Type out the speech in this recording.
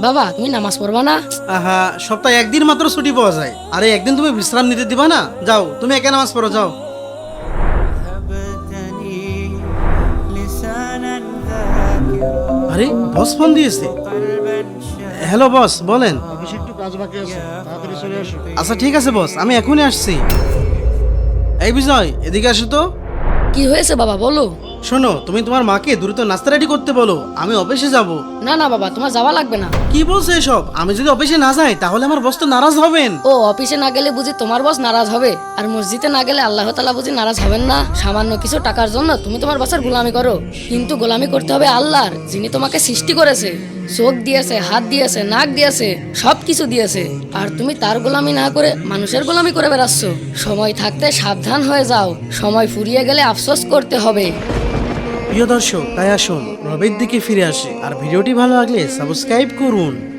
বাবা তুমি নামাজ পড়বা না? আহা, সপ্তাহে একদিন মাত্র ছুটি পাওয়া যায়, আরে একদিন তুমি বিশ্রাম নিতে দিবা না? যাও তুমি একা নামাজ পড়ো, যাও। আরে বস ফোন দিয়েছে। হ্যালো বস, বলেন। অফিসে একটু কাজ বাকি আছে, তাড়াতাড়ি চলে আসো। আচ্ছা ঠিক আছে বস, আমি এখনই আসছি। এই বিজয়, এদিকে আসো তো। কি হয়েছে বাবা বলো। শোনো, তুমি তোমার মাকে দ্রুত নাস্তা রেডি করতে বলো, আমি অফিসে যাব। না না বাবা, তোমার যাওয়া লাগবে না। কি বলছো এসব? আমি যদি অফিসে না যাই তাহলে আমার বস তো নারাজ হবেন। ও অফিসে না গেলে বুঝি তোমার বস নারাজ হবে? আর মসজিদে না গেলে আল্লাহ তাআলা বুঝি নারাজ হবেন না? সামান্য কিছু টাকার জন্য তুমি তোমার বসের গোলামি করো, কিন্তু গোলামি করতে হবে আল্লাহর, যিনি তোমাকে সৃষ্টি করেছে, চোখ দিয়েছে, হাত দিয়েছে, নাক দিয়েছে, সব কিছু দিয়েছে, আর তুমি তার গোলামি না করে মানুষের গোলামি করে বেড়াচ্ছ। সময় থাকতে সাবধান হয়ে যাও, সময় ফুরিয়ে গেলে আফসোস করতে হবে। প্রিয় দর্শক, তাই আসুন রবের দিকে ফিরে আসি, আর ভিডিওটি ভালো লাগলে সাবস্ক্রাইব করুন।